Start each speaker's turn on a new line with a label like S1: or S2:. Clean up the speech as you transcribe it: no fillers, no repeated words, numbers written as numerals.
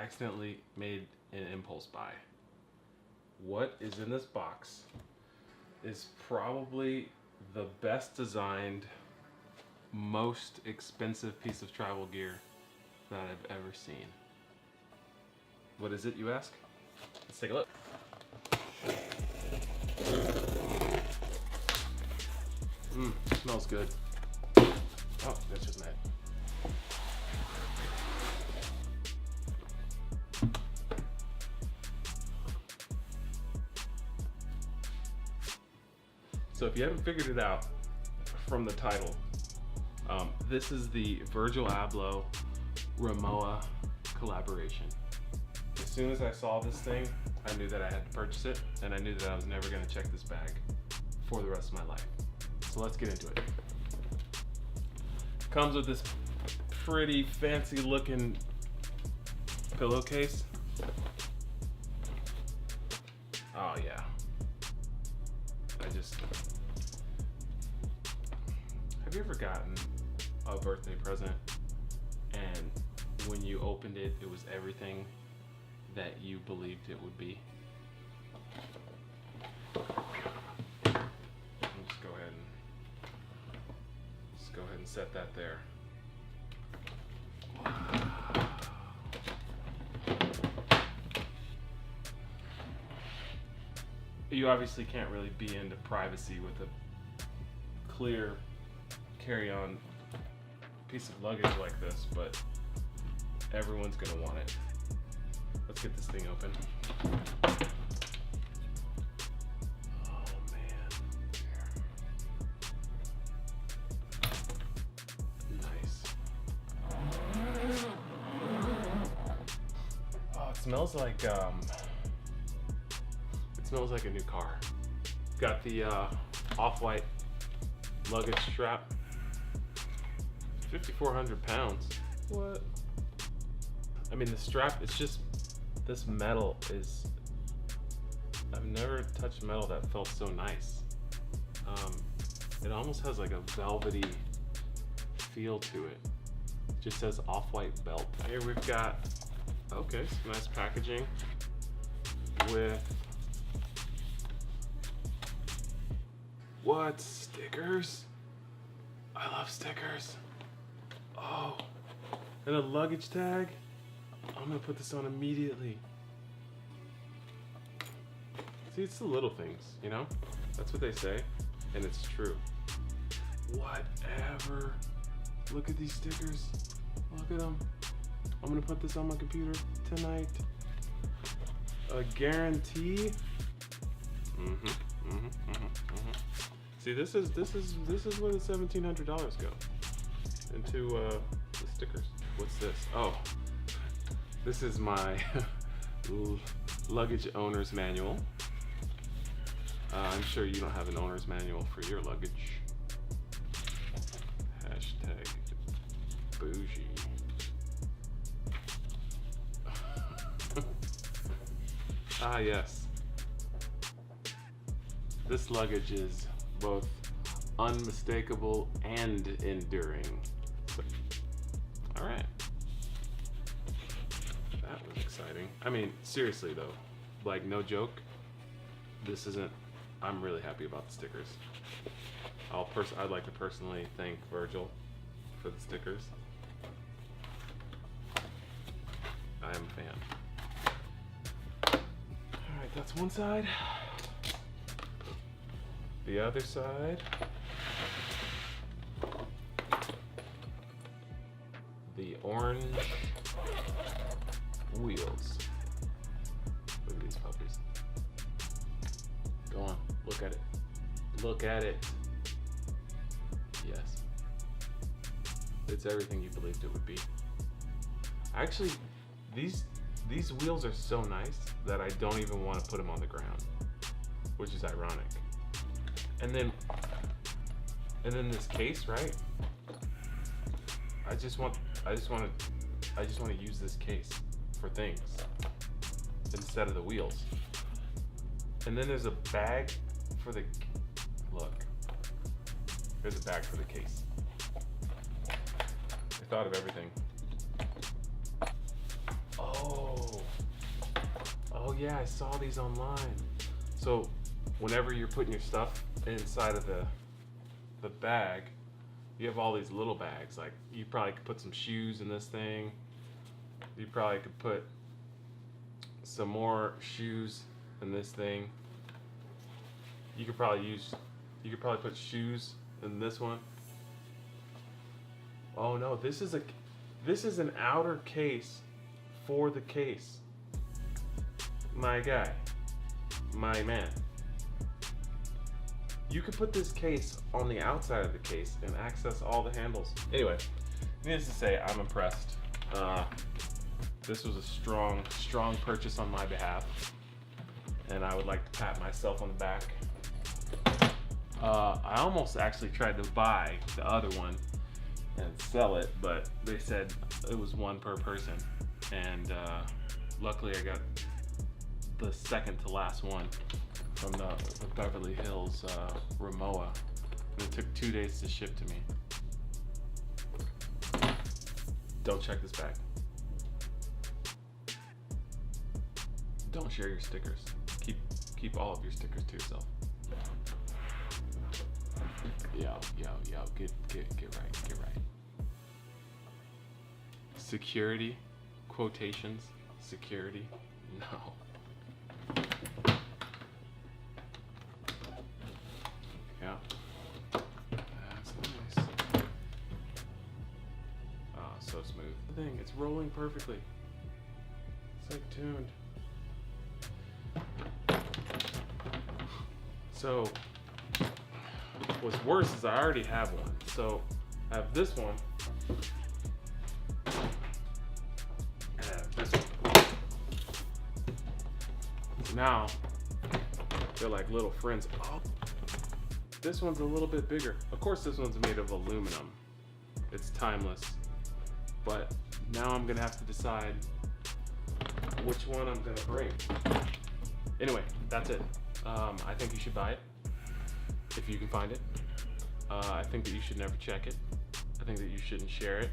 S1: accidentally made an impulse buy. What is in this box is probably the best designed, most expensive piece of travel gear that I've ever seen. What is it, you ask? Let's take a look. Smells good. Oh, that's just mad. So if you haven't figured it out from the title, this is the Virgil Abloh Rimowa collaboration. As soon as I saw this thing, I knew that I had to purchase it, and I knew that I was never going to check this bag for the rest of my life. So let's get into it. Comes with this pretty fancy looking pillowcase. Oh yeah. Have you ever gotten a birthday present and when you opened it, it was everything that you believed it would be? Just go ahead and set that there. Wow. You obviously can't really be into privacy with a clear carry-on piece of luggage like this, but everyone's gonna want it. Let's get this thing open. Oh man. Nice. Oh, it smells like a new car. Got the off-white luggage strap. 5,400 pounds. What? I mean, the strap, it's just, this metal is, I've never touched metal that felt so nice. It almost has like a velvety feel to it. It just says off-white belt. Here we've got, okay, some nice packaging with, what, stickers? I love stickers. Oh, and a luggage tag. I'm gonna put this on immediately. See, it's the little things, you know? That's what they say, and it's true. Whatever. Look at these stickers. Look at them. I'm gonna put this on my computer tonight. A guarantee. See, this is where the $1,700 go into the stickers. What's this? Oh, this is my luggage owner's manual. I'm sure you don't have an owner's manual for your luggage. Hashtag bougie. Ah, yes. This luggage is both unmistakable and enduring. All right. That was exciting. I mean, seriously though, like no joke, this isn't, I'm really happy about the stickers. I'd like to personally thank Virgil for the stickers. I am a fan. All right, that's one side. The other side. The orange wheels. Look at these puppies. Go on, look at it. Look at it. Yes. It's everything you believed it would be. Actually, these wheels are so nice that I don't even want to put them on the ground, which is ironic. And then this case, right? I just want to use this case for things instead of the wheels. And then there's a bag for the, look, there's a bag for the case. I thought of everything. Oh Oh yeah, I saw these online. So whenever you're putting your stuff inside of the bag, you have all these little bags. Like you probably could put some shoes in this thing. You probably could put some more shoes in this thing. You could probably put shoes in this one. Oh no, this is an outer case for the case. My guy, my man. You could put this case on the outside of the case and access all the handles. Anyway, needless to say, I'm impressed. This was a strong purchase on my behalf, and I would like to pat myself on the back. I almost actually tried to buy the other one and sell it, but they said it was one per person, and luckily I got the second to last one from the Beverly Hills Rimowa, and it took 2 days to ship to me. Don't check this bag. Don't share your stickers. Keep all of your stickers to yourself. Yo, get right. Security, quotations, security, no. Yeah, that's nice. Oh, so smooth. The thing, it's rolling perfectly. It's like tuned. So, what's worse is I already have one. So, I have this one. And I have this one. So now, they're like little friends. Oh, this one's a little bit bigger. Of course, this one's made of aluminum. It's timeless. But now I'm gonna have to decide which one I'm gonna bring. Anyway, that's it. I think you should buy it if you can find it. I think that you should never check it. I think that you shouldn't share it.